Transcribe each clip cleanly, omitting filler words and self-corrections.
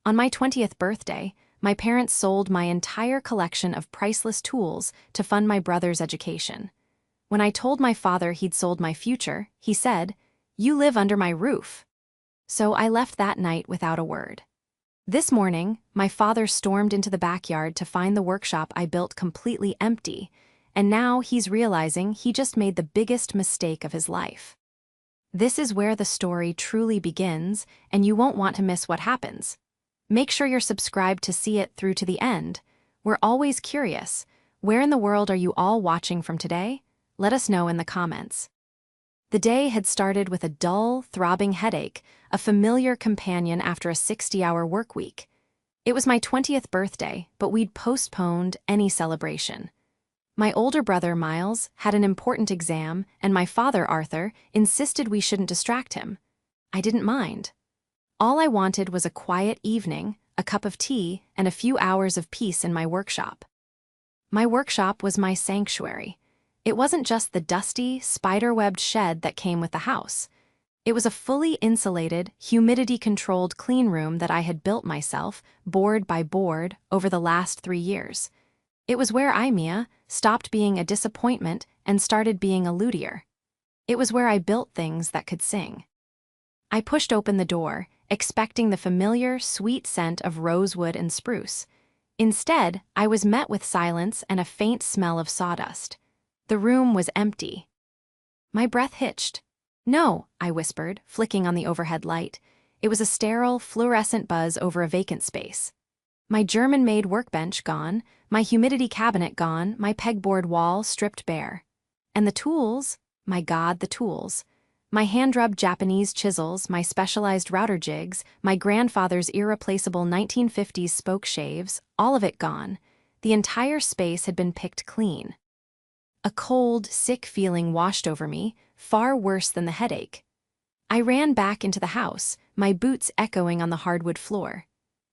On my 20th birthday, my parents sold my entire collection of priceless tools to fund my brother's education. When I told my father he'd sold my future, he said, "You live under my roof." So I left that night without a word. This morning, my father stormed into the backyard to find the workshop I built completely empty, and now he's realizing he just made the biggest mistake of his life. This is where the story truly begins, and you won't want to miss what happens. Make sure you're subscribed to see it through to the end. We're always curious. Where in the world are you all watching from today? Let us know in the comments. The day had started with a dull, throbbing headache, a familiar companion after a 60-hour work week. It was my 20th birthday, but we'd postponed any celebration. My older brother, Miles, had an important exam, and my father, Arthur, insisted we shouldn't distract him. I didn't mind. All I wanted was a quiet evening, a cup of tea, and a few hours of peace in my workshop. My workshop was my sanctuary. It wasn't just the dusty, spider-webbed shed that came with the house. It was a fully insulated, humidity-controlled clean room that I had built myself, board by board, over the last 3 years. It was where I, Mia, stopped being a disappointment and started being a luthier. It was where I built things that could sing. I pushed open the door, expecting the familiar, sweet scent of rosewood and spruce. Instead, I was met with silence and a faint smell of sawdust. The room was empty. My breath hitched. "No," I whispered, flicking on the overhead light. It was a sterile, fluorescent buzz over a vacant space. My German-made workbench gone, my humidity cabinet gone, my pegboard wall stripped bare. And the tools? My God, the tools. My hand-rubbed Japanese chisels, my specialized router jigs, my grandfather's irreplaceable 1950s spoke shaves, all of it gone. The entire space had been picked clean. A cold, sick feeling washed over me, far worse than the headache. I ran back into the house, my boots echoing on the hardwood floor.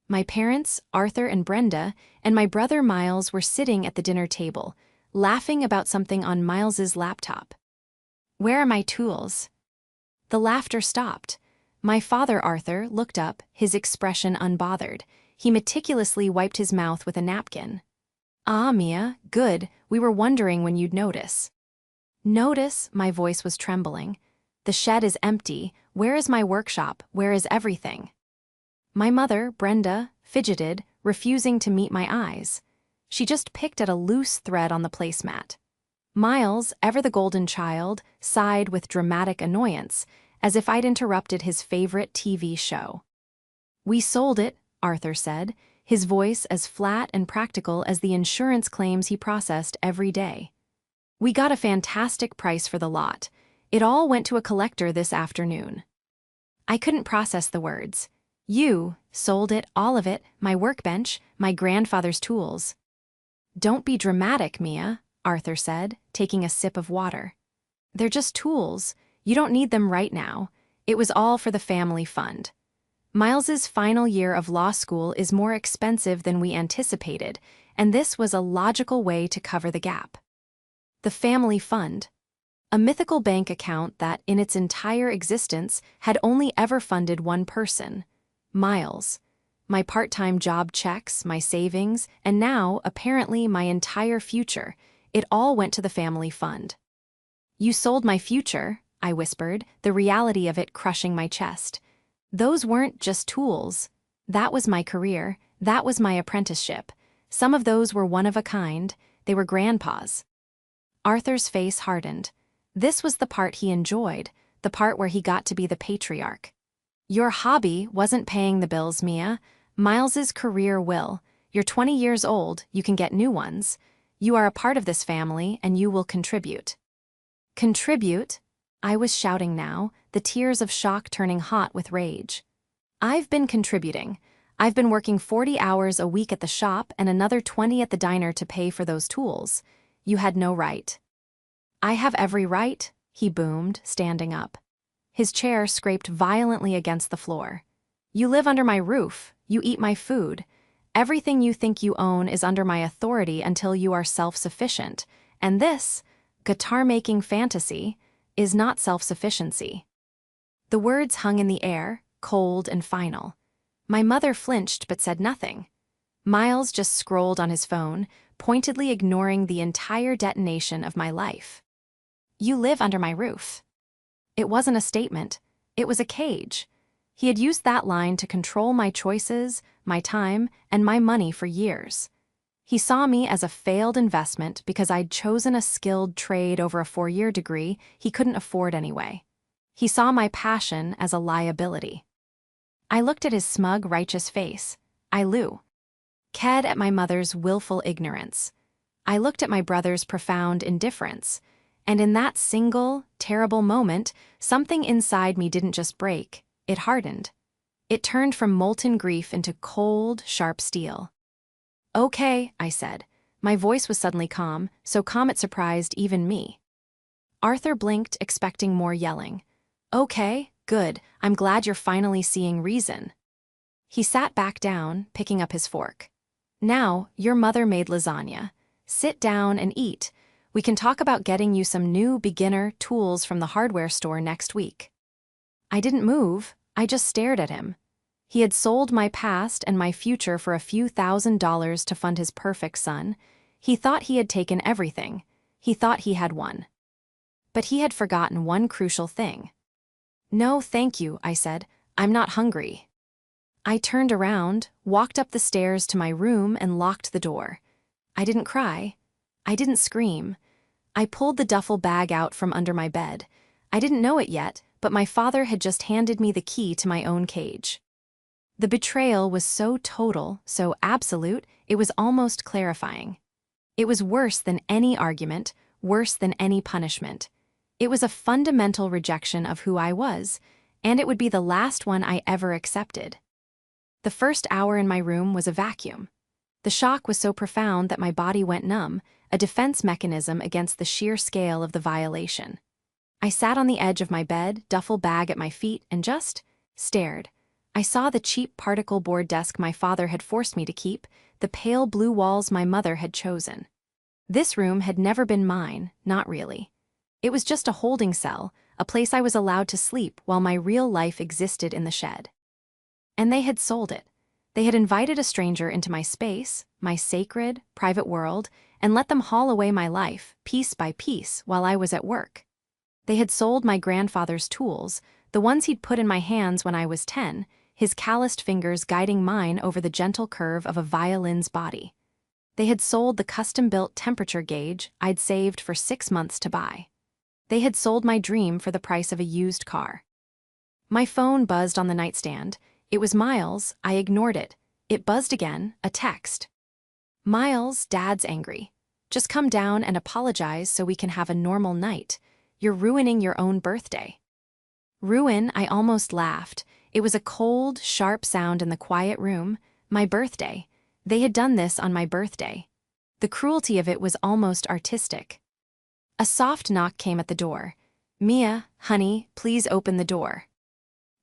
My parents, Arthur and Brenda, and my brother Miles were sitting at the dinner table, laughing about something on Miles's laptop. "Where are my tools?" The laughter stopped. My father, Arthur, looked up, his expression unbothered. He meticulously wiped his mouth with a napkin. "Ah, Mia, good. We were wondering when you'd notice." "Notice?" My voice was trembling. "The shed is empty. Where is my workshop? Where is everything?" My mother, Brenda, fidgeted, refusing to meet my eyes. She just picked at a loose thread on the placemat. Miles, ever the golden child, sighed with dramatic annoyance, as if I'd interrupted his favorite TV show. "We sold it," Arthur said, his voice as flat and practical as the insurance claims he processed every day. "We got a fantastic price for the lot. It all went to a collector this afternoon." I couldn't process the words. "You sold it, all of it, my workbench, my grandfather's tools." "Don't be dramatic, Mia," Arthur said, taking a sip of water. "They're just tools. You don't need them right now. It was all for the family fund. Miles's final year of law school is more expensive than we anticipated, and this was a logical way to cover the gap." The family fund. A mythical bank account that, in its entire existence, had only ever funded one person, Miles. My part-time job checks, my savings, and now, apparently, my entire future. It all went to the family fund. "You sold my future," I whispered, the reality of it crushing my chest. "Those weren't just tools. That was my career. That was my apprenticeship. Some of those were one of a kind. They were Grandpa's." Arthur's face hardened. This was the part he enjoyed, the part where he got to be the patriarch. "Your hobby wasn't paying the bills, Mia. Miles's career will. You're 20 years old, you can get new ones. You are a part of this family, and you will contribute." "Contribute?" I was shouting now, the tears of shock turning hot with rage. "I've been contributing. I've been working 40 hours a week at the shop and another 20 at the diner to pay for those tools. You had no right." "I have every right," he boomed, standing up. His chair scraped violently against the floor. "You live under my roof. You eat my food. Everything you think you own is under my authority until you are self-sufficient. And this, guitar-making fantasy, is not self-sufficiency." The words hung in the air, cold and final. My mother flinched but said nothing. Miles just scrolled on his phone, pointedly ignoring the entire detonation of my life. You live under my roof. It wasn't a statement. It was a cage. He had used that line to control my choices, my time, and my money for years. He saw me as a failed investment because I'd chosen a skilled trade over a 4-year degree he couldn't afford anyway. He saw my passion as a liability. I looked at his smug, righteous face. I ked at my mother's willful ignorance. I looked at my brother's profound indifference. And in that single, terrible moment, something inside me didn't just break, it hardened. It turned from molten grief into cold, sharp steel. Okay, I said. My voice was suddenly calm, so calm it surprised even me. Arthur blinked, expecting more yelling. Okay, good, I'm glad you're finally seeing reason. He sat back down, picking up his fork. Now, your mother made lasagna. Sit down and eat. We can talk about getting you some new beginner tools from the hardware store next week. I didn't move, I just stared at him. He had sold my past and my future for a few $1,000s to fund his perfect son. He thought he had taken everything. He thought he had won. But he had forgotten one crucial thing. No, thank you, I said. I'm not hungry. I turned around, walked up the stairs to my room, and locked the door. I didn't cry. I didn't scream. I pulled the duffel bag out from under my bed. I didn't know it yet, but my father had just handed me the key to my own cage. The betrayal was so total, so absolute, it was almost clarifying. It was worse than any argument, worse than any punishment. It was a fundamental rejection of who I was, and it would be the last one I ever accepted. The first hour in my room was a vacuum. The shock was so profound that my body went numb, a defense mechanism against the sheer scale of the violation. I sat on the edge of my bed, duffel bag at my feet, and just stared. I saw the cheap particle board desk my father had forced me to keep, the pale blue walls my mother had chosen. This room had never been mine, not really. It was just a holding cell, a place I was allowed to sleep while my real life existed in the shed. And they had sold it. They had invited a stranger into my space, my sacred, private world, and let them haul away my life, piece by piece, while I was at work. They had sold my grandfather's tools, the ones he'd put in my hands when I was 10, his calloused fingers guiding mine over the gentle curve of a violin's body. They had sold the custom-built temperature gauge I'd saved for 6 months to buy. They had sold my dream for the price of a used car. My phone buzzed on the nightstand. It was Miles. I ignored it. It buzzed again, a text. Miles, Dad's angry. Just come down and apologize so we can have a normal night. You're ruining your own birthday. Ruin, I almost laughed. It was a cold, sharp sound in the quiet room. My birthday. They had done this on my birthday. The cruelty of it was almost artistic. A soft knock came at the door. Mia, honey, please open the door.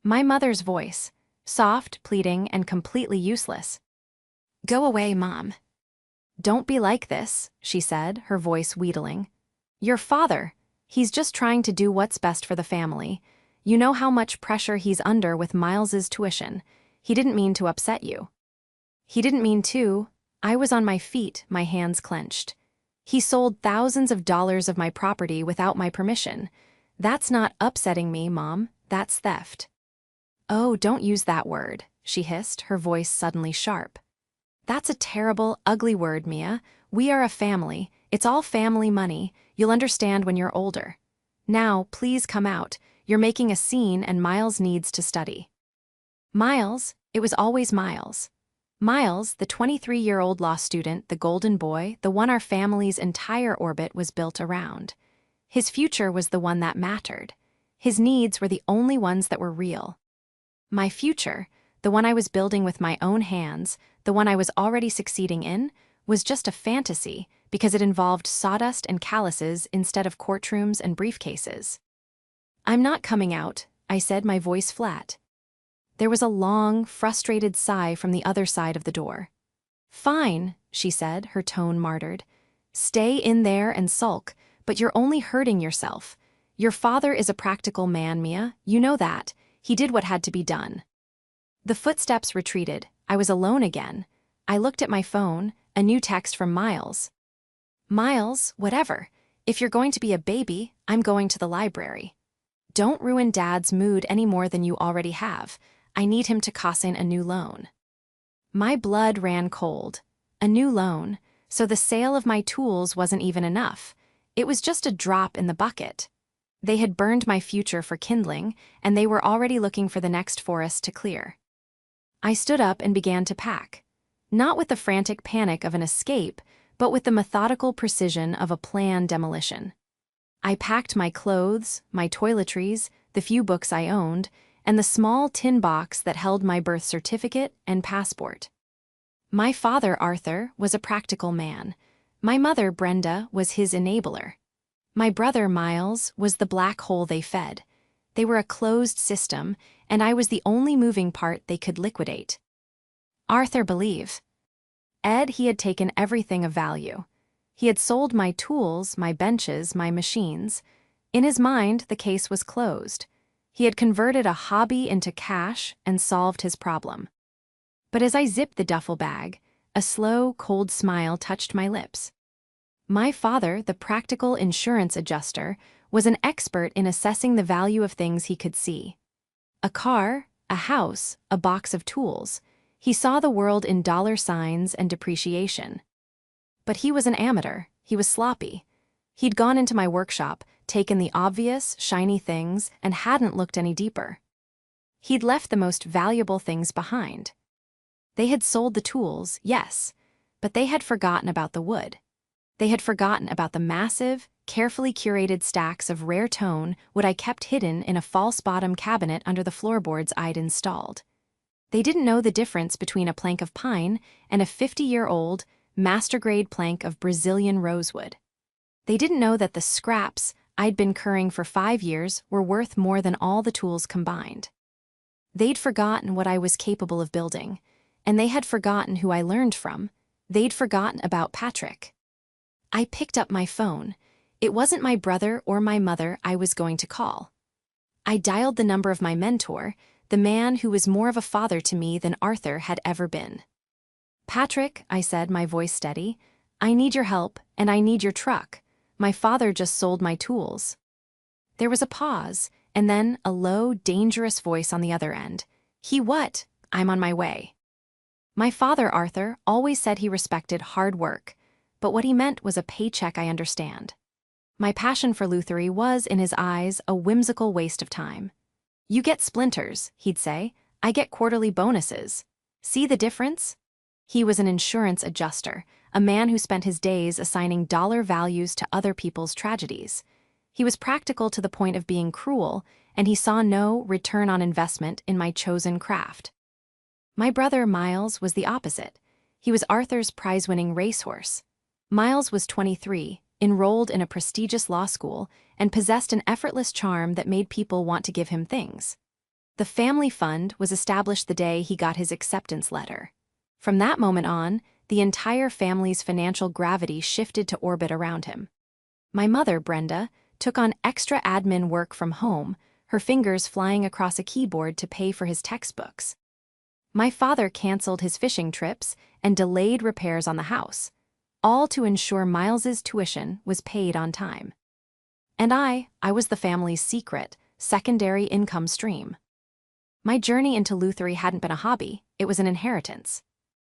My mother's voice, soft, pleading, and completely useless. Go away, Mom. Don't be like this, she said, her voice wheedling. Your father, he's just trying to do what's best for the family. You know how much pressure he's under with Miles's tuition. He didn't mean to upset you. He didn't mean to. I was on my feet, my hands clenched. He sold thousands of dollars of my property without my permission. That's not upsetting me, Mom. That's theft. Oh, don't use that word, she hissed, her voice suddenly sharp. That's a terrible, ugly word, Mia. We are a family. It's all family money. You'll understand when you're older. Now, please come out. You're making a scene and Miles needs to study. Miles? It was always Miles. Miles, the 23-year-old law student, the golden boy, the one our family's entire orbit was built around. His future was the one that mattered. His needs were the only ones that were real. My future, the one I was building with my own hands, the one I was already succeeding in, was just a fantasy because it involved sawdust and calluses instead of courtrooms and briefcases. I'm not coming out, I said, my voice flat. There was a long, frustrated sigh from the other side of the door. Fine, she said, her tone martyred. Stay in there and sulk, but you're only hurting yourself. Your father is a practical man, Mia. You know that. He did what had to be done. The footsteps retreated. I was alone again. I looked at my phone, a new text from Miles. Miles, whatever. If you're going to be a baby, I'm going to the library. Don't ruin Dad's mood any more than you already have. I need him to consign a new loan. My blood ran cold. A new loan, so the sale of my tools wasn't even enough. It was just a drop in the bucket. They had burned my future for kindling, and they were already looking for the next forest to clear. I stood up and began to pack. Not with the frantic panic of an escape, but with the methodical precision of a planned demolition. I packed my clothes, my toiletries, the few books I owned, and the small tin box that held my birth certificate and passport. My father, Arthur, was a practical man. My mother, Brenda, was his enabler. My brother, Miles, was the black hole they fed. They were a closed system, and I was the only moving part they could liquidate. Arthur believed. Ed, he had taken everything of value. He had sold my tools, my benches, my machines. In his mind, the case was closed. He had converted a hobby into cash and solved his problem. But as I zipped the duffel bag, a slow, cold smile touched my lips. My father, the practical insurance adjuster, was an expert in assessing the value of things he could see. A car, a house, a box of tools. He saw the world in dollar signs and depreciation. But he was an amateur. He was sloppy. He'd gone into my workshop, taken the obvious, shiny things, and hadn't looked any deeper. He'd left the most valuable things behind. They had sold the tools, yes, but they had forgotten about the wood. They had forgotten about the massive, carefully curated stacks of rare tone wood I kept hidden in a false-bottom cabinet under the floorboards I'd installed. They didn't know the difference between a plank of pine and a 50-year-old, master-grade plank of Brazilian rosewood. They didn't know that the scraps I'd been currying for 5 years were worth more than all the tools combined. They'd forgotten what I was capable of building, and they had forgotten who I learned from. They'd forgotten about Patrick. I picked up my phone. It wasn't my brother or my mother I was going to call. I dialed the number of my mentor, the man who was more of a father to me than Arthur had ever been. "Patrick," I said, my voice steady, "I need your help, and I need your truck. My father just sold my tools." There was a pause, and then a low, dangerous voice on the other end. "He what? I'm on my way." My father, Arthur, always said he respected hard work, but what he meant was a paycheck I understand. My passion for luthiery was, in his eyes, a whimsical waste of time. "You get splinters," he'd say. "I get quarterly bonuses. See the difference?" He was an insurance adjuster, a man who spent his days assigning dollar values to other people's tragedies. He was practical to the point of being cruel, and he saw no return on investment in my chosen craft. My brother, Miles, was the opposite. He was Arthur's prize-winning racehorse. Miles was 23, enrolled in a prestigious law school, and possessed an effortless charm that made people want to give him things. The family fund was established the day he got his acceptance letter. From that moment on, the entire family's financial gravity shifted to orbit around him. My mother, Brenda, took on extra admin work from home, her fingers flying across a keyboard to pay for his textbooks. My father canceled his fishing trips and delayed repairs on the house, all to ensure Miles's tuition was paid on time. And I was the family's secret, secondary income stream. My journey into luthiery hadn't been a hobby, it was an inheritance.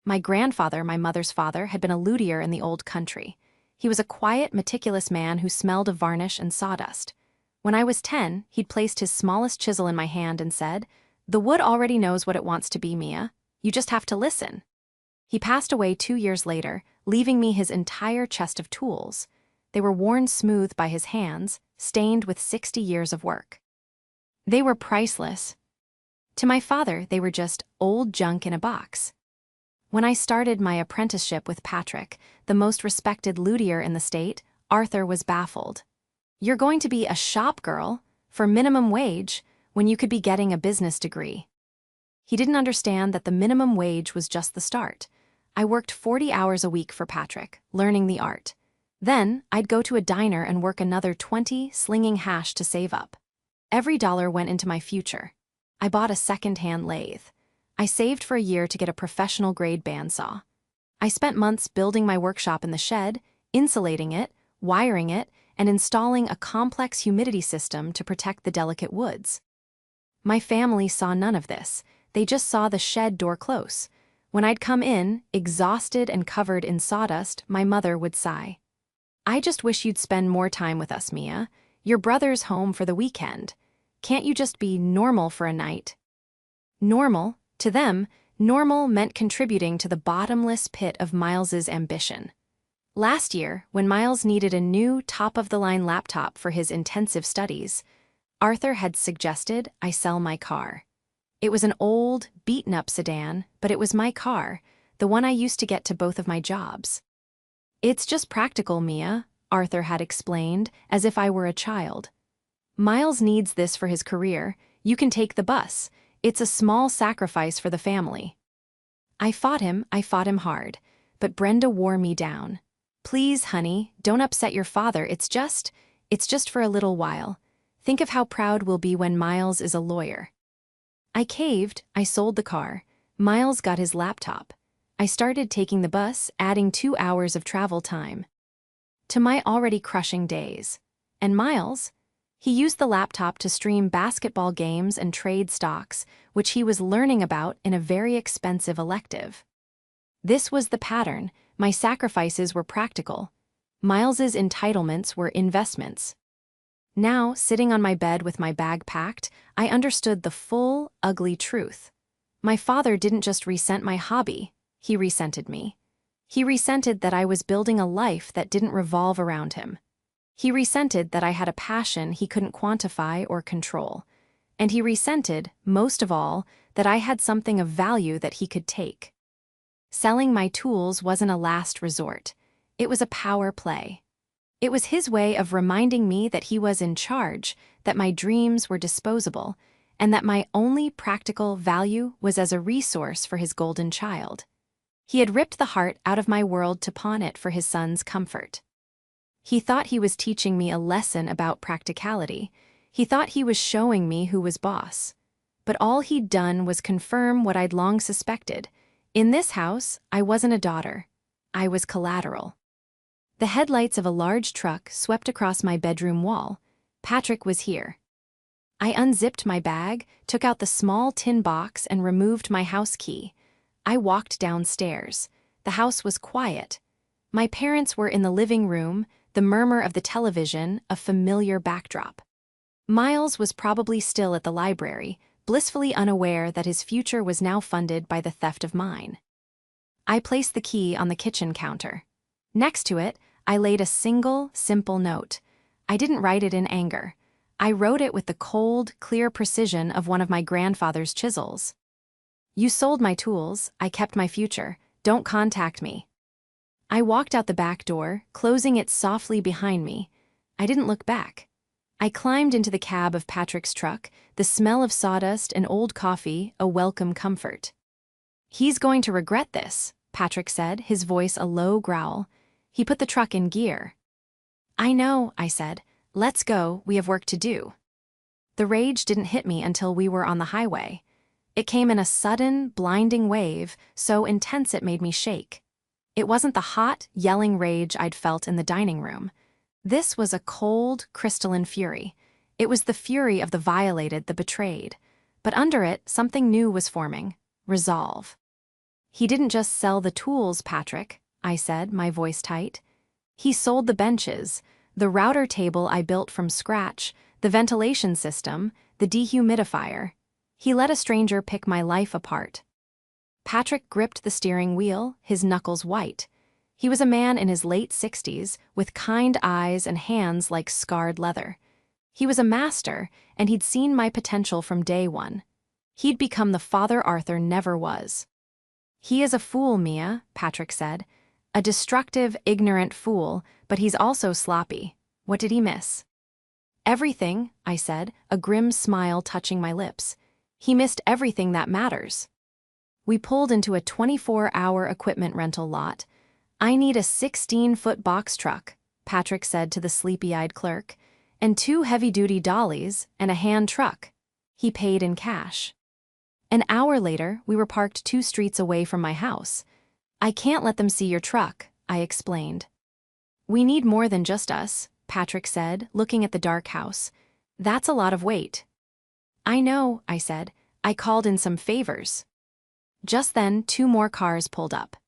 My grandfather, my mother's father, had been a luthier in the old country. He was a quiet, meticulous man who smelled of varnish and sawdust. When I was 10, he'd placed his smallest chisel in my hand and said, "The wood already knows what it wants to be, Mia. You just have to listen." He passed away 2 years later, leaving me his entire chest of tools. They were worn smooth by his hands, stained with 60 years of work. They were priceless. To my father, they were just old junk in a box. When I started my apprenticeship with Patrick, the most respected luthier in the state, Arthur was baffled. "You're going to be a shop girl for minimum wage when you could be getting a business degree." He didn't understand that the minimum wage was just the start. I worked 40 hours a week for Patrick, learning the art. Then, I'd go to a diner and work another 20, slinging hash to save up. Every dollar went into my future. I bought a second-hand lathe. I saved for a year to get a professional-grade bandsaw. I spent months building my workshop in the shed, insulating it, wiring it, and installing a complex humidity system to protect the delicate woods. My family saw none of this. They just saw the shed door close. When I'd come in, exhausted and covered in sawdust, my mother would sigh. "I just wish you'd spend more time with us, Mia. Your brother's home for the weekend. Can't you just be normal for a night?" Normal, to them, normal meant contributing to the bottomless pit of Miles's ambition. Last year, when Miles needed a new top-of-the-line laptop for his intensive studies, Arthur had suggested I sell my car. It was an old, beaten-up sedan, but it was my car, the one I used to get to both of my jobs. "It's just practical, Mia," Arthur had explained, as if I were a child. "Miles needs this for his career. You can take the bus. It's a small sacrifice for the family." I fought him hard, but Brenda wore me down. "Please, honey, don't upset your father. It's just for a little while. Think of how proud we'll be when Miles is a lawyer." I caved. I sold the car. Miles got his laptop. I started taking the bus, adding 2 hours of travel time to my already crushing days. And Miles? He used the laptop to stream basketball games and trade stocks, which he was learning about in a very expensive elective. This was the pattern. My sacrifices were practical. Miles's entitlements were investments. Now, sitting on my bed with my bag packed, I understood the full, ugly truth. My father didn't just resent my hobby, he resented me. He resented that I was building a life that didn't revolve around him. He resented that I had a passion he couldn't quantify or control. And he resented, most of all, that I had something of value that he could take. Selling my tools wasn't a last resort. It was a power play. It was his way of reminding me that he was in charge, that my dreams were disposable, and that my only practical value was as a resource for his golden child. He had ripped the heart out of my world to pawn it for his son's comfort. He thought he was teaching me a lesson about practicality. He thought he was showing me who was boss. But all he'd done was confirm what I'd long suspected. In this house, I wasn't a daughter. I was collateral. The headlights of a large truck swept across my bedroom wall. Patrick was here. I unzipped my bag, took out the small tin box, and removed my house key. I walked downstairs. The house was quiet. My parents were in the living room, the murmur of the television, a familiar backdrop. Miles was probably still at the library, blissfully unaware that his future was now funded by the theft of mine. I placed the key on the kitchen counter. Next to it, I laid a single, simple note. I didn't write it in anger. I wrote it with the cold, clear precision of one of my grandfather's chisels. "You sold my tools, I kept my future. Don't contact me." I walked out the back door, closing it softly behind me. I didn't look back. I climbed into the cab of Patrick's truck, the smell of sawdust and old coffee a welcome comfort. "He's going to regret this," Patrick said, his voice a low growl. He put the truck in gear. "I know," I said. "Let's go, we have work to do." The rage didn't hit me until we were on the highway. It came in a sudden, blinding wave, so intense it made me shake. It wasn't the hot, yelling rage I'd felt in the dining room. This was a cold, crystalline fury. It was the fury of the violated, the betrayed. But under it, something new was forming. Resolve. "He didn't just sell the tools, Patrick," I said, my voice tight. "He sold the benches, the router table I built from scratch, the ventilation system, the dehumidifier. He let a stranger pick my life apart." Patrick gripped the steering wheel, his knuckles white. He was a man in his late 60s, with kind eyes and hands like scarred leather. He was a master, and he'd seen my potential from day one. He'd become the father Arthur never was. "He is a fool, Mia," Patrick said. "A destructive, ignorant fool, but he's also sloppy. What did he miss?" "Everything," I said, a grim smile touching my lips. "He missed everything that matters." We pulled into a 24-hour equipment rental lot. "I need a 16-foot box truck," Patrick said to the sleepy-eyed clerk, "and 2 heavy-duty dollies and a hand truck." He paid in cash. An hour later, we were parked 2 streets away from my house. I can't let them see your truck, I explained. We need more than just us, Patrick said, looking at the dark house. That's a lot of weight. I know, I said. I called in some favors. Just then, 2 more cars pulled up.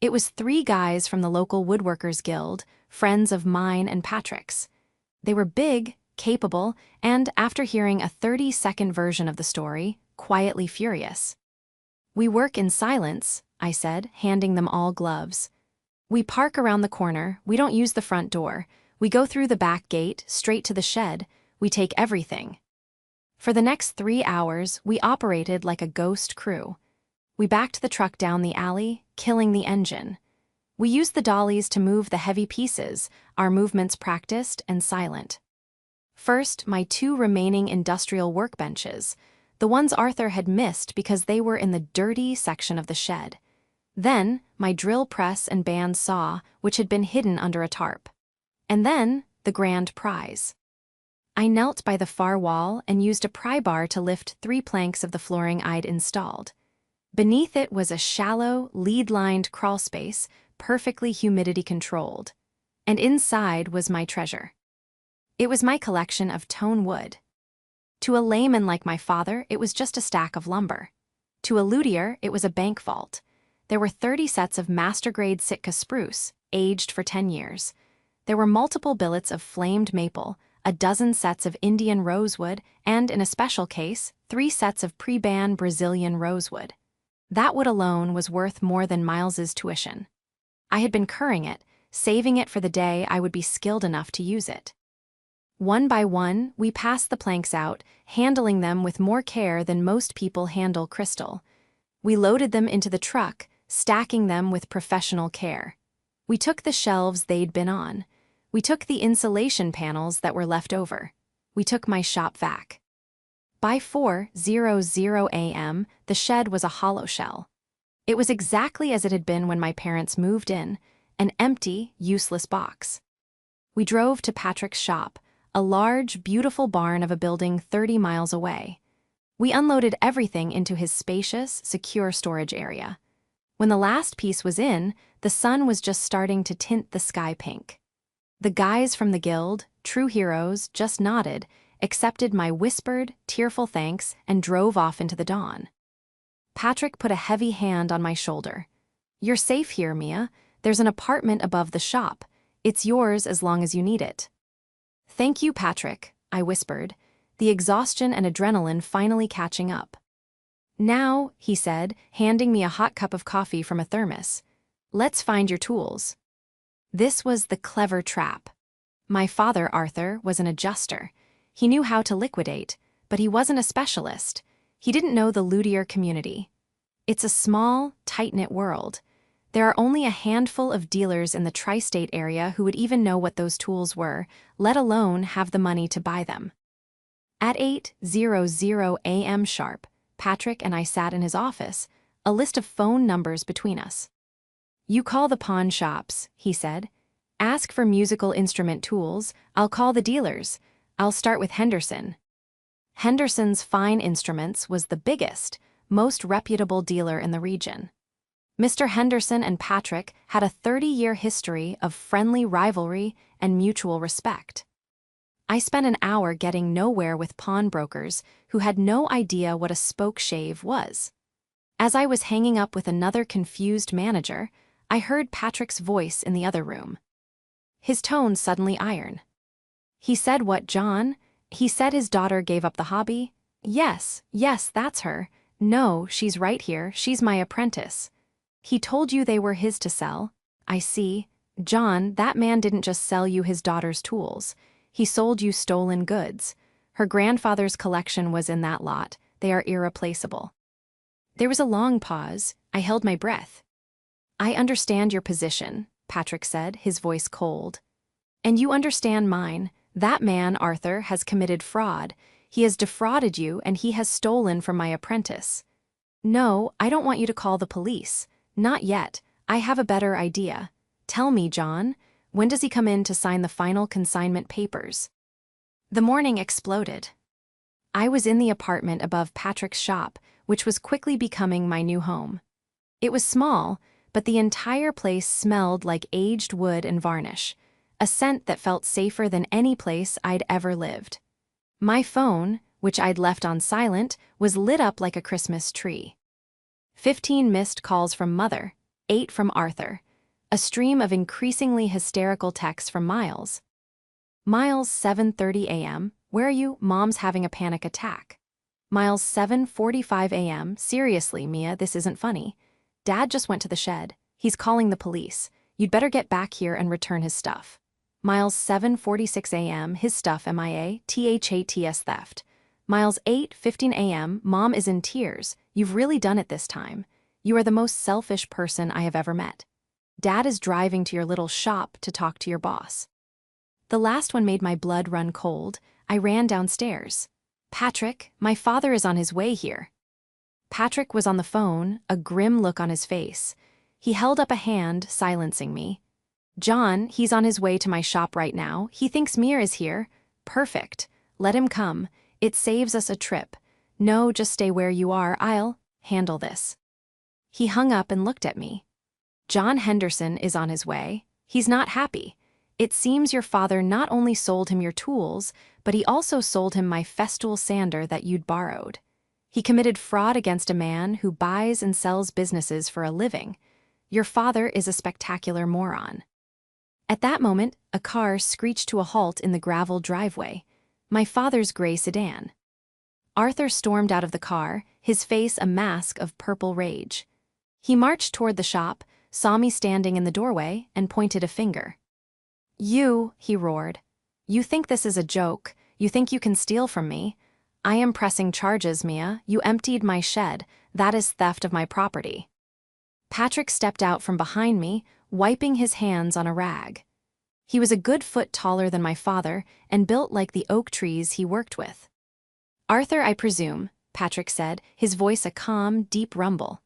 It was 3 guys from the local Woodworkers Guild, friends of mine and Patrick's. They were big, capable, and, after hearing a 30-second version of the story, quietly furious. We work in silence, I said, handing them all gloves. We park around the corner, we don't use the front door. We go through the back gate, straight to the shed. We take everything. For the next 3 hours, we operated like a ghost crew. We backed the truck down the alley, killing the engine. We used the dollies to move the heavy pieces, our movements practiced and silent. First, my 2 remaining industrial workbenches, the ones Arthur had missed because they were in the dirty section of the shed. Then, my drill press and band saw, which had been hidden under a tarp. And then, the grand prize. I knelt by the far wall and used a pry bar to lift 3 planks of the flooring I'd installed. Beneath it was a shallow, lead-lined crawlspace, perfectly humidity-controlled. And inside was my treasure. It was my collection of tone wood. To a layman like my father, it was just a stack of lumber. To a luthier, it was a bank vault. There were 30 sets of master-grade Sitka spruce, aged for 10 years. There were multiple billets of flamed maple, a dozen sets of Indian rosewood, and, in a special case, 3 sets of pre-ban Brazilian rosewood. That wood alone was worth more than Miles's tuition. I had been curing it, saving it for the day I would be skilled enough to use it. One by one, we passed the planks out, handling them with more care than most people handle crystal. We loaded them into the truck, stacking them with professional care. We took the shelves they'd been on. We took the insulation panels that were left over. We took my shop vac. By 4:00 a.m., the shed was a hollow shell. It was exactly as it had been when my parents moved in, an empty, useless box. We drove to Patrick's shop, a large, beautiful barn of a building 30 miles away. We unloaded everything into his spacious, secure storage area. When the last piece was in, the sun was just starting to tint the sky pink. The guys from the guild, true heroes, just nodded, accepted my whispered, tearful thanks, and drove off into the dawn. Patrick put a heavy hand on my shoulder. "You're safe here, Mia. There's an apartment above the shop. It's yours as long as you need it." "Thank you, Patrick," I whispered, the exhaustion and adrenaline finally catching up. "Now," he said, handing me a hot cup of coffee from a thermos, "let's find your tools." This was the clever trap. My father, Arthur, was an adjuster. He knew how to liquidate, but he wasn't a specialist. He didn't know the luthier community. It's a small, tight-knit world. There are only a handful of dealers in the tri-state area who would even know what those tools were, let alone have the money to buy them. At 8:00 a.m. sharp, Patrick and I sat in his office, a list of phone numbers between us. "You call the pawn shops," he said. "Ask for musical instrument tools. I'll call the dealers. I'll start with Henderson." Henderson's Fine Instruments was the biggest, most reputable dealer in the region. Mr. Henderson and Patrick had a 30-year history of friendly rivalry and mutual respect. I spent an hour getting nowhere with pawnbrokers who had no idea what a spoke shave was. As I was hanging up with another confused manager, I heard Patrick's voice in the other room. His tone suddenly iron. "He said what, John? He said his daughter gave up the hobby? Yes, that's her. No, she's right here, she's my apprentice. He told you they were his to sell? I see. John, that man didn't just sell you his daughter's tools. He sold you stolen goods. Her grandfather's collection was in that lot. They are irreplaceable." There was a long pause. I held my breath. "I understand your position," Patrick said, his voice cold. "And you understand mine. That man, Arthur, has committed fraud. He has defrauded you and he has stolen from my apprentice. No, I don't want you to call the police. Not yet. I have a better idea. Tell me, John, when does he come in to sign the final consignment papers?" The morning exploded. I was in the apartment above Patrick's shop, which was quickly becoming my new home. It was small, but the entire place smelled like aged wood and varnish, a scent that felt safer than any place I'd ever lived. My phone, which I'd left on silent, was lit up like a Christmas tree. 15 missed calls from Mother, 8 from Arthur, a stream of increasingly hysterical texts from Miles. Miles, 7:30 a.m., where are you? Mom's having a panic attack. Miles, 7:45 a.m., seriously, Mia, this isn't funny. Dad just went to the shed. He's calling the police. You'd better get back here and return his stuff. Miles, 7:46 a.m., his stuff MIA, THATS theft. Miles, 8:15 a.m., Mom is in tears. You've really done it this time. You are the most selfish person I have ever met. Dad is driving to your little shop to talk to your boss. The last one made my blood run cold. I ran downstairs. Patrick, my father is on his way here. Patrick was on the phone, a grim look on his face. He held up a hand, silencing me. John, he's on his way to my shop right now. He thinks Mia is here. Perfect. Let him come. It saves us a trip. No, just stay where you are. I'll handle this. He hung up and looked at me. John Henderson is on his way. He's not happy. It seems your father not only sold him your tools, but he also sold him my Festool sander that you'd borrowed. He committed fraud against a man who buys and sells businesses for a living. Your father is a spectacular moron. At that moment, a car screeched to a halt in the gravel driveway. My father's gray sedan. Arthur stormed out of the car, his face a mask of purple rage. He marched toward the shop, saw me standing in the doorway, and pointed a finger. You, he roared. You think this is a joke? You think you can steal from me? I am pressing charges, Mia. You emptied my shed. That is theft of my property. Patrick stepped out from behind me, wiping his hands on a rag. He was a good foot taller than my father and built like the oak trees he worked with. Arthur, I presume, Patrick said, his voice a calm, deep rumble.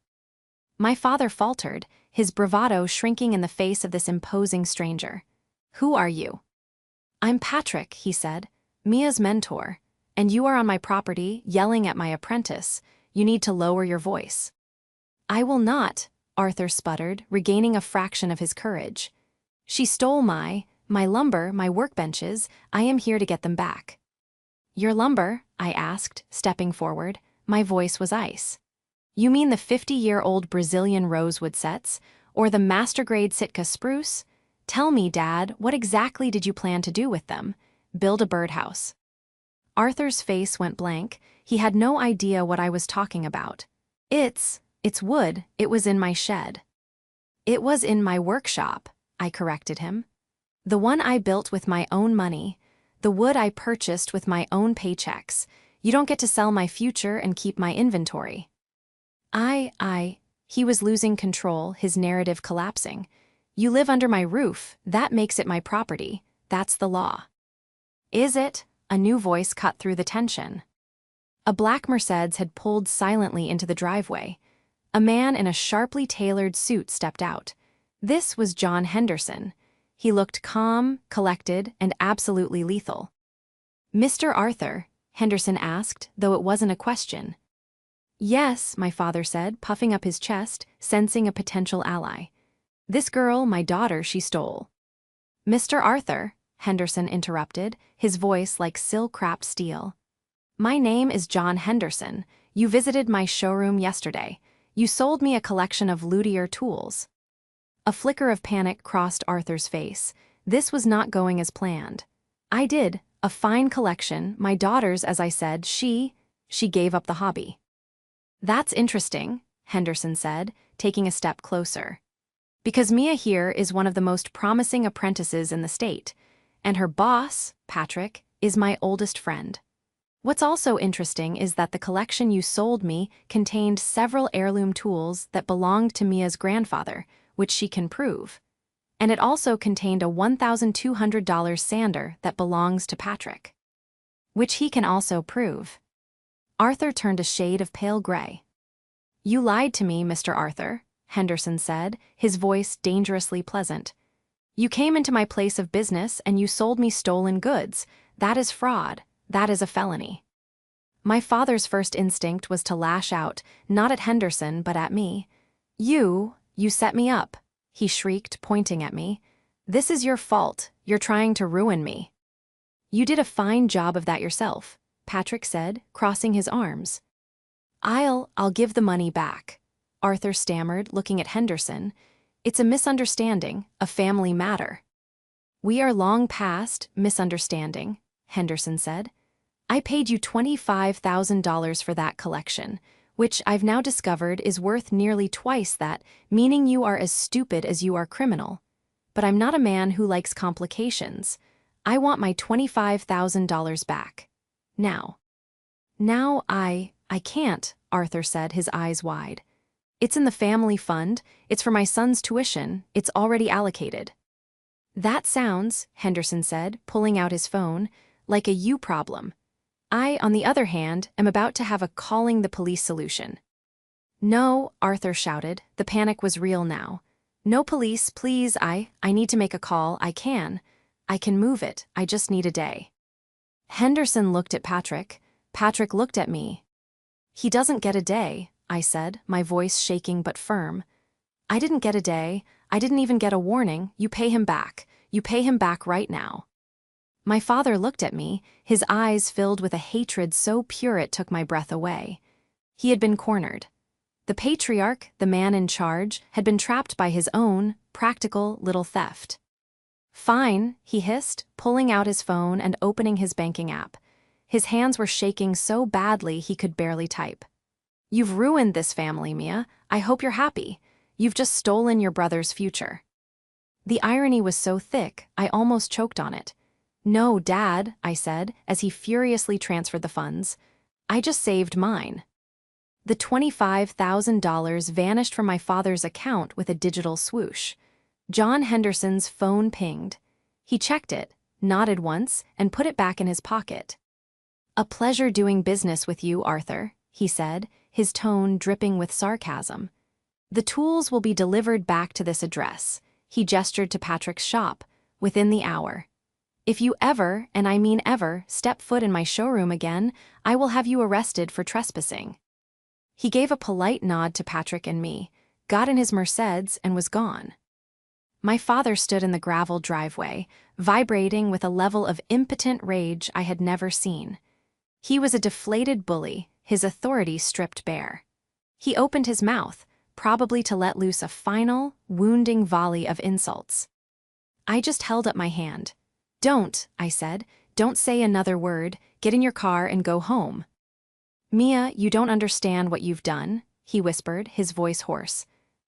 My father faltered, his bravado shrinking in the face of this imposing stranger. Who are you? I'm Patrick, he said, Mia's mentor, and you are on my property, yelling at my apprentice. You need to lower your voice. I will not, Arthur sputtered, regaining a fraction of his courage. She stole my lumber, my workbenches. I am here to get them back. Your lumber? I asked, stepping forward. My voice was ice. You mean the 50-year-old Brazilian rosewood sets, or the master-grade Sitka spruce? Tell me, Dad, what exactly did you plan to do with them? Build a birdhouse. Arthur's face went blank. He had no idea what I was talking about. It's wood. It was in my shed. It was in my workshop, I corrected him. The one I built with my own money. The wood I purchased with my own paychecks. You don't get to sell my future and keep my inventory. He was losing control, his narrative collapsing. You live under my roof. That makes it my property. That's the law. Is it? A new voice cut through the tension. A black Mercedes had pulled silently into the driveway. A man in a sharply tailored suit stepped out. This was John Henderson. He looked calm, collected, and absolutely lethal. Mr. Arthur? Henderson asked, though it wasn't a question. Yes, my father said, puffing up his chest, sensing a potential ally. This girl, my daughter, she stole. Mr. Arthur, Henderson interrupted, his voice like silk-wrapped steel. My name is John Henderson. You visited my showroom yesterday. You sold me a collection of luthier tools. A flicker of panic crossed Arthur's face. This was not going as planned. I did. A fine collection. My daughter's, as I said, she gave up the hobby. That's interesting, Henderson said, taking a step closer. Because Mia here is one of the most promising apprentices in the state, and her boss, Patrick, is my oldest friend. What's also interesting is that the collection you sold me contained several heirloom tools that belonged to Mia's grandfather, which she can prove. And it also contained a $1,200 sander that belongs to Patrick, which he can also prove. Arthur turned a shade of pale gray. You lied to me, Mr. Arthur, Henderson said, his voice dangerously pleasant. You came into my place of business and you sold me stolen goods. That is fraud. That is a felony. My father's first instinct was to lash out, not at Henderson but at me. You set me up," he shrieked, pointing at me. "This is your fault, you're trying to ruin me." "You did a fine job of that yourself," Patrick said, crossing his arms. I'll give the money back," Arthur stammered, looking at Henderson. "It's a misunderstanding, a family matter." "We are long past misunderstanding," Henderson said. "I paid you $25,000 for that collection, which I've now discovered is worth nearly twice that, meaning you are as stupid as you are criminal. But I'm not a man who likes complications. I want my $25,000 back. Now." "Now I can't," Arthur said, his eyes wide. "It's in the family fund, it's for my son's tuition, it's already allocated." "That sounds," Henderson said, pulling out his phone, "like a you problem. I, on the other hand, am about to have a calling the police solution." "No," Arthur shouted, the panic was real now. "No police, please, I need to make a call, I can move it, I just need a day." Henderson looked at Patrick. Patrick looked at me. "He doesn't get a day," I said, my voice shaking but firm. "I didn't get a day, I didn't even get a warning, you pay him back right now." My father looked at me, his eyes filled with a hatred so pure it took my breath away. He had been cornered. The patriarch, the man in charge, had been trapped by his own, practical little theft. "Fine," he hissed, pulling out his phone and opening his banking app. His hands were shaking so badly he could barely type. "You've ruined this family, Mia. I hope you're happy. You've just stolen your brother's future." The irony was so thick, I almost choked on it. "No, Dad," I said, as he furiously transferred the funds. "I just saved mine." The $25,000 vanished from my father's account with a digital swoosh. John Henderson's phone pinged. He checked it, nodded once, and put it back in his pocket. "A pleasure doing business with you, Arthur," he said, his tone dripping with sarcasm. "The tools will be delivered back to this address," he gestured to Patrick's shop, "within the hour. If you ever, and I mean ever, step foot in my showroom again, I will have you arrested for trespassing." He gave a polite nod to Patrick and me, got in his Mercedes, and was gone. My father stood in the gravel driveway, vibrating with a level of impotent rage I had never seen. He was a deflated bully, his authority stripped bare. He opened his mouth, probably to let loose a final, wounding volley of insults. I just held up my hand. "Don't," I said, "don't say another word, get in your car and go home." "Mia, you don't understand what you've done," he whispered, his voice hoarse.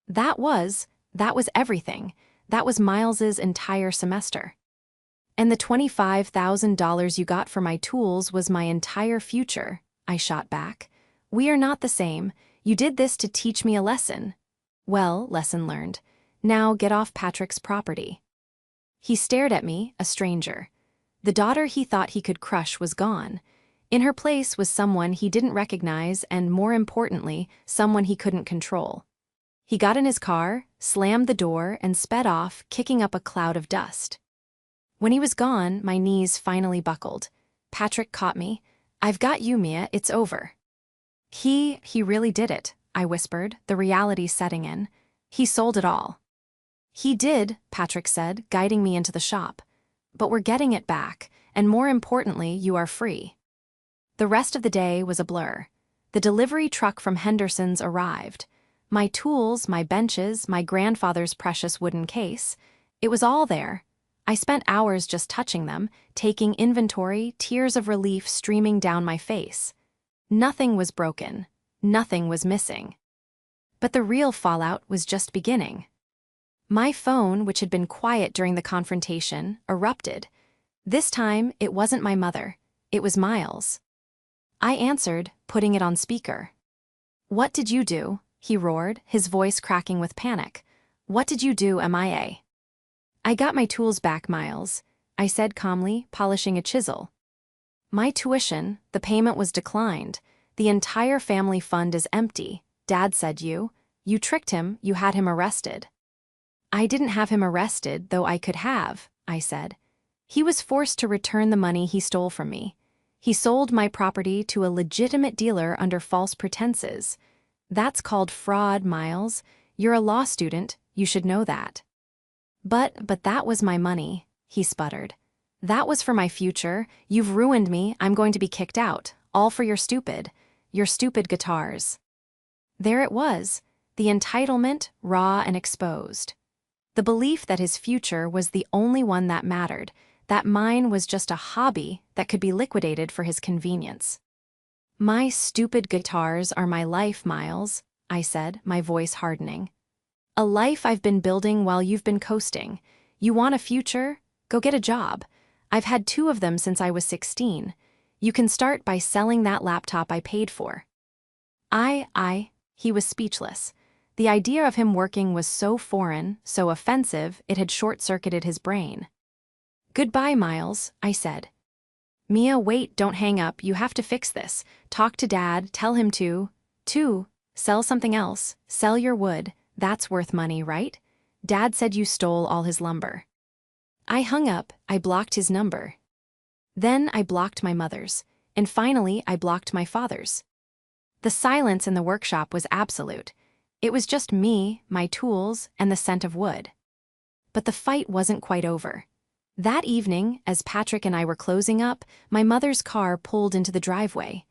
That was everything. That was Miles's entire semester. "And the $25,000 you got for my tools was my entire future," I shot back. "We are not the same. You did this to teach me a lesson." "Well, lesson learned. Now get off Patrick's property." He stared at me, a stranger. The daughter he thought he could crush was gone. In her place was someone he didn't recognize and, more importantly, someone he couldn't control. He got in his car, slammed the door, and sped off, kicking up a cloud of dust. When he was gone, my knees finally buckled. Patrick caught me. "I've got you, Mia, it's over." He really did it," I whispered, the reality setting in. "He sold it all." "He did," Patrick said, guiding me into the shop. "But we're getting it back, and more importantly, you are free." The rest of the day was a blur. The delivery truck from Henderson's arrived. My tools, my benches, my grandfather's precious wooden case. It was all there. I spent hours just touching them, taking inventory, tears of relief streaming down my face. Nothing was broken. Nothing was missing. But the real fallout was just beginning. My phone, which had been quiet during the confrontation, erupted. This time, it wasn't my mother. It was Miles. I answered, putting it on speaker. "What did you do?" he roared, his voice cracking with panic. "What did you do, MIA?" "I got my tools back, Miles," I said calmly, polishing a chisel. "My tuition, the payment was declined. The entire family fund is empty. Dad said you tricked him, you had him arrested." "I didn't have him arrested, though I could have," I said. "He was forced to return the money he stole from me. He sold my property to a legitimate dealer under false pretenses. That's called fraud, Miles. You're a law student, you should know that. But that was my money, he sputtered. That was for my future. You've ruined me. I'm going to be kicked out. All for your stupid guitars. There it was, the entitlement, raw and exposed. The belief that his future was the only one that mattered, that mine was just a hobby that could be liquidated for his convenience. My stupid guitars are my life, Miles, I said, my voice hardening. A life I've been building while you've been coasting. You want a future? Go get a job. I've had 2 of them since I was 16. You can start by selling that laptop I paid for. He was speechless. The idea of him working was so foreign, so offensive, it had short-circuited his brain. Goodbye, Miles, I said. Mia, wait, don't hang up, you have to fix this. Talk to Dad, tell him to sell something else, sell your wood, that's worth money, right? Dad said you stole all his lumber. I hung up, I blocked his number. Then I blocked my mother's, and finally I blocked my father's. The silence in the workshop was absolute. It was just me, my tools, and the scent of wood. But the fight wasn't quite over. That evening, as Patrick and I were closing up, my mother's car pulled into the driveway.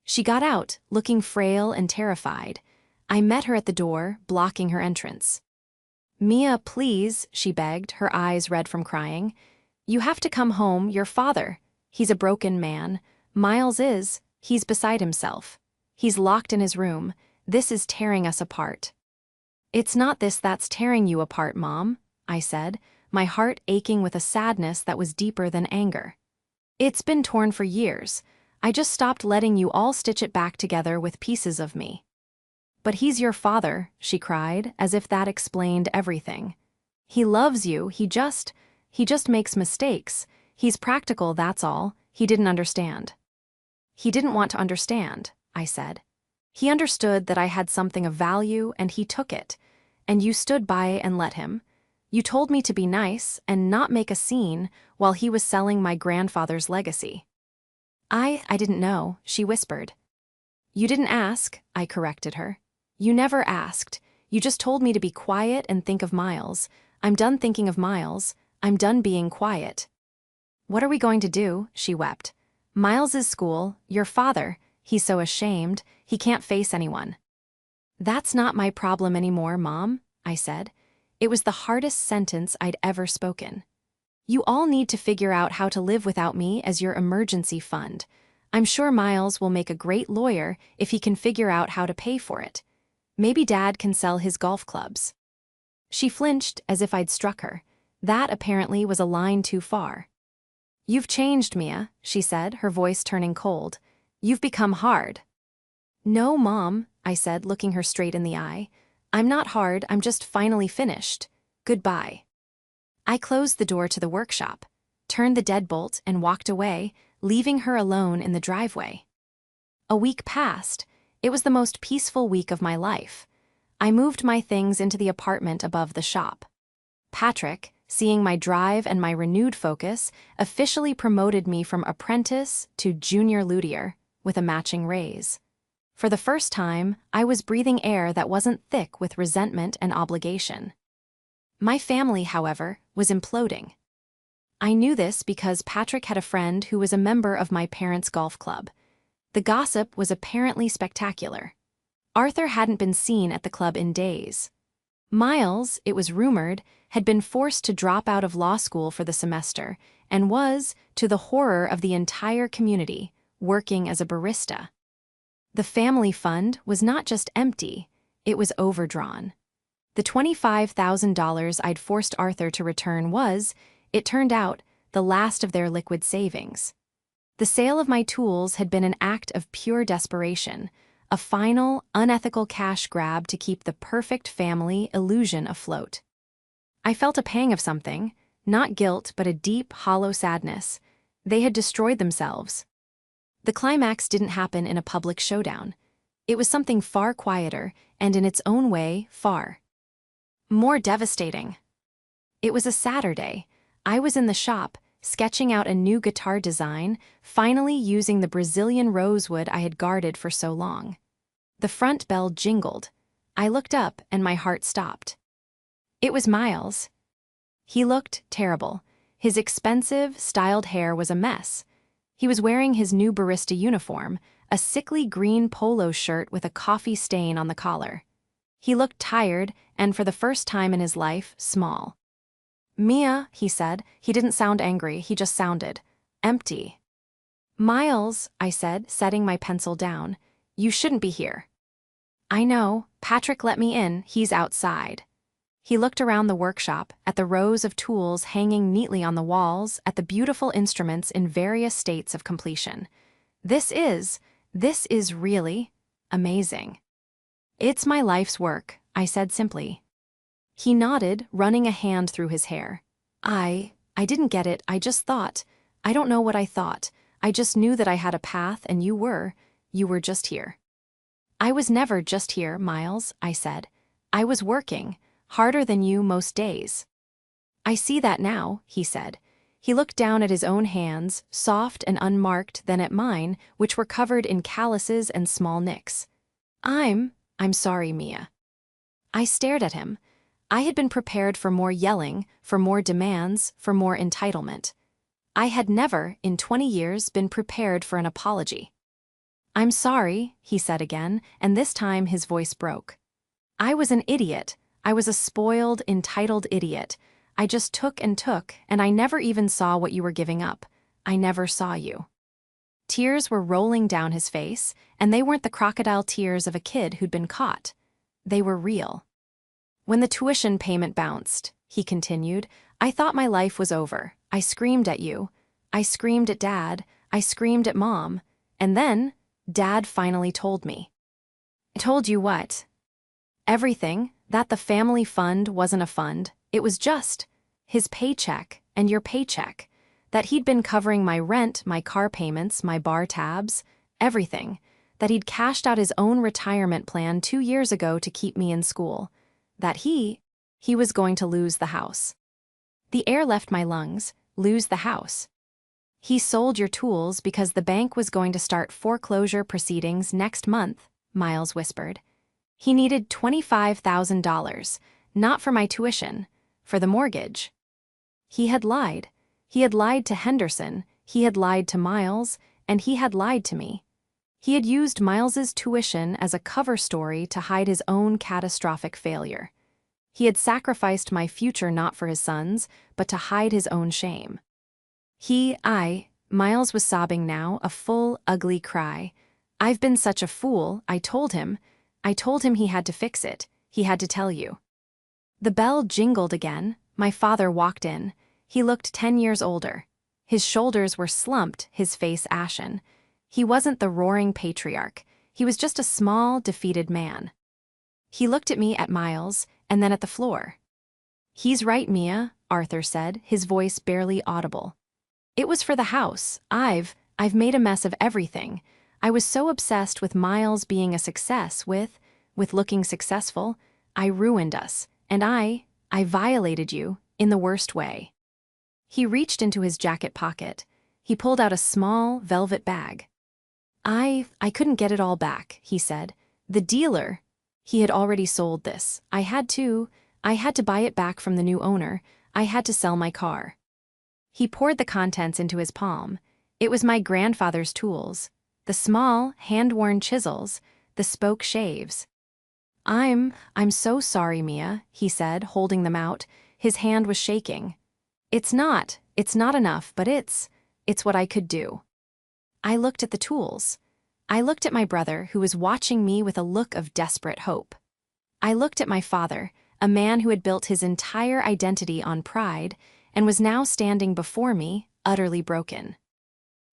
She got out, looking frail and terrified. I met her at the door, blocking her entrance. Mia, please, she begged, her eyes red from crying. You have to come home, your father. He's a broken man. Miles is. He's beside himself. He's locked in his room. This is tearing us apart. It's not this that's tearing you apart, Mom, I said, my heart aching with a sadness that was deeper than anger. It's been torn for years. I just stopped letting you all stitch it back together with pieces of me. But he's your father, she cried, as if that explained everything. He loves you, he just makes mistakes. He's practical, that's all. He didn't understand. He didn't want to understand, I said. He understood that I had something of value and he took it. And you stood by and let him. You told me to be nice and not make a scene while he was selling my grandfather's legacy. I didn't know, she whispered. You didn't ask, I corrected her. You never asked. You just told me to be quiet and think of Miles. I'm done thinking of Miles. I'm done being quiet. What are we going to do? She wept. Miles's school, your father, he's so ashamed, he can't face anyone. That's not my problem anymore, Mom, I said. It was the hardest sentence I'd ever spoken. You all need to figure out how to live without me as your emergency fund. I'm sure Miles will make a great lawyer if he can figure out how to pay for it. Maybe Dad can sell his golf clubs. She flinched as if I'd struck her. That apparently was a line too far. You've changed, Mia, she said, her voice turning cold. You've become hard. No, Mom, I said, looking her straight in the eye. I'm not hard, I'm just finally finished. Goodbye. I closed the door to the workshop, turned the deadbolt and walked away, leaving her alone in the driveway. A week passed. It was the most peaceful week of my life. I moved my things into the apartment above the shop. Patrick, seeing my drive and my renewed focus, officially promoted me from apprentice to junior luthier, with a matching raise. For the first time, I was breathing air that wasn't thick with resentment and obligation. My family, however, was imploding. I knew this because Patrick had a friend who was a member of my parents' golf club. The gossip was apparently spectacular. Arthur hadn't been seen at the club in days. Miles, it was rumored, had been forced to drop out of law school for the semester and was, to the horror of the entire community, working as a barista. The family fund was not just empty, it was overdrawn. The $25,000 I'd forced Arthur to return was, it turned out, the last of their liquid savings. The sale of my tools had been an act of pure desperation, a final, unethical cash grab to keep the perfect family illusion afloat. I felt a pang of something, not guilt but a deep, hollow sadness. They had destroyed themselves. The climax didn't happen in a public showdown. It was something far quieter and in its own way, far more devastating. It was a Saturday. I was in the shop, sketching out a new guitar design, finally using the Brazilian rosewood I had guarded for so long. The front bell jingled. I looked up and my heart stopped. It was Miles. He looked terrible. His expensive, styled hair was a mess. He was wearing his new barista uniform, a sickly green polo shirt with a coffee stain on the collar. He looked tired and, for the first time in his life, small. "Mia," he said. He didn't sound angry, he just sounded empty. "Miles," I said, setting my pencil down, "you shouldn't be here." "I know. Patrick let me in, he's outside." He looked around the workshop, at the rows of tools hanging neatly on the walls, at the beautiful instruments in various states of completion. This is really amazing." "It's my life's work," I said simply. He nodded, running a hand through his hair. I didn't get it, I just thought. I don't know what I thought. I just knew that I had a path and you were just here." "I was never just here, Miles," I said. "I was working, harder than you most days." "I see that now," he said. He looked down at his own hands, soft and unmarked, then at mine, which were covered in calluses and small nicks. I'm sorry, Mia." I stared at him. I had been prepared for more yelling, for more demands, for more entitlement. I had never, in 20 years, been prepared for an apology. "I'm sorry," he said again, and this time his voice broke. "I was an idiot. I was a spoiled, entitled idiot. I just took, and I never even saw what you were giving up. I never saw you." Tears were rolling down his face, and they weren't the crocodile tears of a kid who'd been caught. They were real. "When the tuition payment bounced," he continued, "I thought my life was over. I screamed at you. I screamed at Dad. I screamed at Mom. And then, Dad finally told me." "Told you what?" "Everything, that the family fund wasn't a fund. It was just his paycheck and your paycheck. That he'd been covering my rent, my car payments, my bar tabs, everything. That he'd cashed out his own retirement plan 2 years ago to keep me in school. That he was going to lose the house." The air left my lungs. Lose the house. "He sold your tools because the bank was going to start foreclosure proceedings next month," Miles whispered. "He needed $25,000, not for my tuition, for the mortgage." He had lied. He had lied to Henderson, he had lied to Miles, and he had lied to me. He had used Miles's tuition as a cover story to hide his own catastrophic failure. He had sacrificed my future not for his son's, but to hide his own shame. Miles was sobbing now, a full, ugly cry. "I've been such a fool, I told him he had to fix it, he had to tell you." The bell jingled again. My father walked in. He looked 10 years older. His shoulders were slumped, his face ashen. He wasn't the roaring patriarch. He was just a small, defeated man. He looked at me, at Miles, and then at the floor. "He's right, Mia," Arthur said, his voice barely audible. "It was for the house. I've made a mess of everything. I was so obsessed with Miles being a success, with looking successful. I ruined us, and I violated you in the worst way." He reached into his jacket pocket. He pulled out a small, velvet bag. I couldn't get it all back," he said. "The dealer, he had already sold this. I had to buy it back from the new owner. I had to sell my car." He poured the contents into his palm. It was my grandfather's tools. The small, hand-worn chisels, the spoke shaves. I'm so sorry, Mia," he said, holding them out. His hand was shaking. It's not enough, but it's what I could do." I looked at the tools. I looked at my brother, who was watching me with a look of desperate hope. I looked at my father, a man who had built his entire identity on pride, and was now standing before me, utterly broken.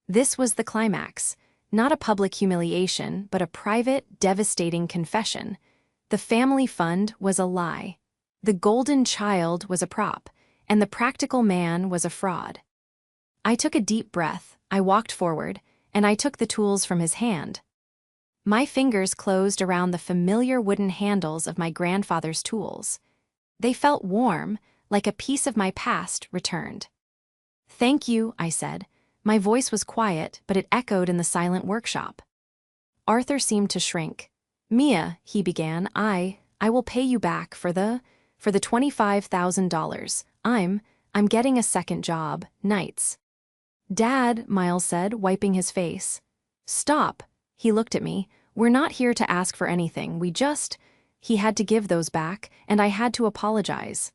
This was the climax, not a public humiliation, but a private, devastating confession. The family fund was a lie. The golden child was a prop, and the practical man was a fraud. I took a deep breath, I walked forward, and I took the tools from his hand. My fingers closed around the familiar wooden handles of my grandfather's tools. They felt warm, like a piece of my past returned. Thank you, I said. My voice was quiet, but it echoed in the silent workshop. Arthur seemed to shrink. Mia, he began, I will pay you back for the $25,000. I'm getting a second job, nights. Dad, Miles said, wiping his face. Stop. He looked at me. We're not here to ask for anything, He had to give those back, and I had to apologize.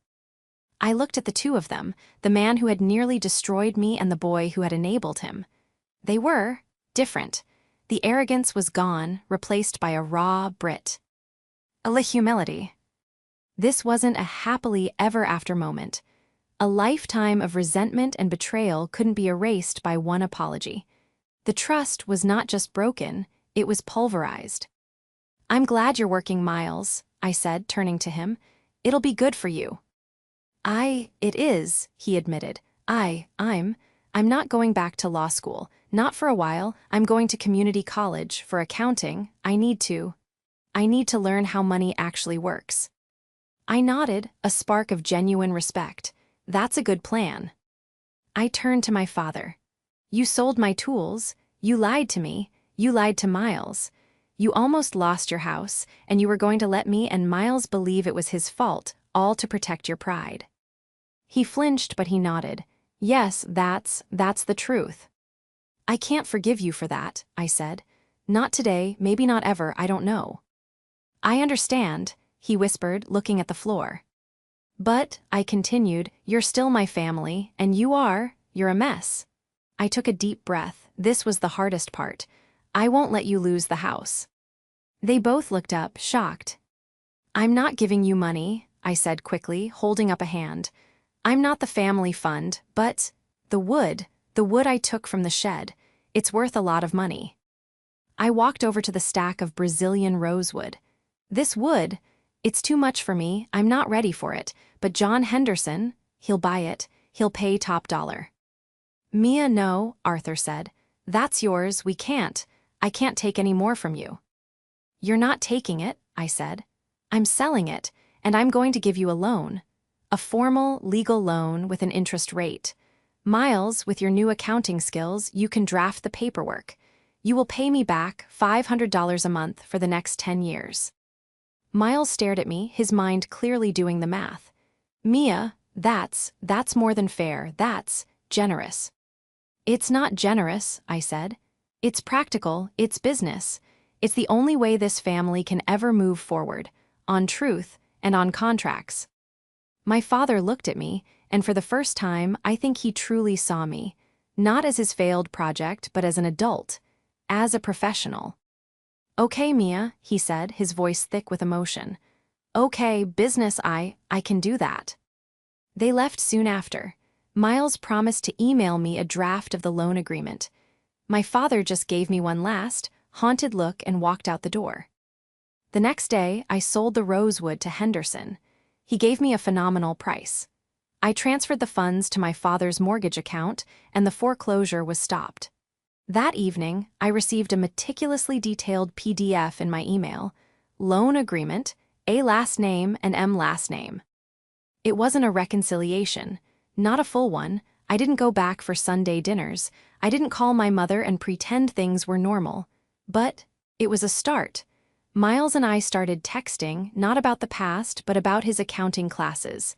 I looked at the two of them, the man who had nearly destroyed me and the boy who had enabled him. They were different. The arrogance was gone, replaced by a raw Brit. A humility. This wasn't a happily ever after moment. A lifetime of resentment and betrayal couldn't be erased by one apology. The trust was not just broken, it was pulverized. I'm glad you're working, Miles, I said, turning to him. It'll be good for you. It is, he admitted. I'm not going back to law school. Not for a while. I'm going to community college for accounting. I need to learn how money actually works. I nodded, a spark of genuine respect. That's a good plan. I turned to my father. You sold my tools. You lied to me. You lied to Miles. You almost lost your house, and you were going to let me and Miles believe it was his fault, all to protect your pride. He flinched, but he nodded. Yes, that's the truth. I can't forgive you for that, I said. Not today, maybe not ever, I don't know. I understand, he whispered, looking at the floor. But, I continued, you're still my family, and you're a mess. I took a deep breath. This was the hardest part. I won't let you lose the house. They both looked up, shocked. I'm not giving you money, I said quickly, holding up a hand. I'm not the family fund, but the wood I took from the shed, it's worth a lot of money. I walked over to the stack of Brazilian rosewood. This wood, it's too much for me, I'm not ready for it, but John Henderson, he'll buy it, he'll pay top dollar. Mia, no, Arthur said. That's yours, I can't take any more from you. You're not taking it, I said. I'm selling it, and I'm going to give you a loan. A formal, legal loan with an interest rate. Miles, with your new accounting skills, you can draft the paperwork. You will pay me back $500 a month for the next 10 years. Miles stared at me, his mind clearly doing the math. Mia, that's more than fair, that's generous. It's not generous, I said. It's practical, it's business. It's the only way this family can ever move forward, on truth and on contracts. My father looked at me, and for the first time, I think he truly saw me, not as his failed project, but as an adult, as a professional. Okay, Mia, he said, his voice thick with emotion. Okay, business, I can do that. They left soon after. Miles promised to email me a draft of the loan agreement. My father just gave me one last, haunted look and walked out the door. The next day, I sold the rosewood to Henderson. He gave me a phenomenal price. I transferred the funds to my father's mortgage account, and the foreclosure was stopped. That evening, I received a meticulously detailed PDF in my email. Loan agreement, A last name and M last name. It wasn't a reconciliation, not a full one. I didn't go back for Sunday dinners. I didn't call my mother and pretend things were normal. But it was a start. Miles and I started texting, not about the past, but about his accounting classes.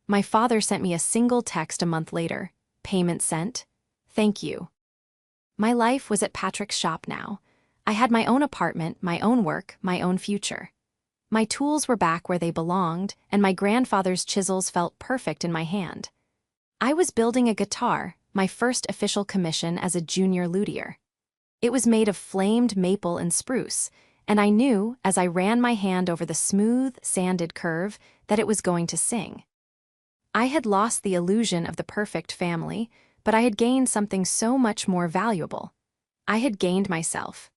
My father sent me a single text a month later. Payment sent. Thank you. My life was at Patrick's shop now. I had my own apartment, my own work, my own future. My tools were back where they belonged, and my grandfather's chisels felt perfect in my hand. I was building a guitar, my first official commission as a junior luthier. It was made of flamed maple and spruce, and I knew, as I ran my hand over the smooth, sanded curve, that it was going to sing. I had lost the illusion of the perfect family, but I had gained something so much more valuable. I had gained myself.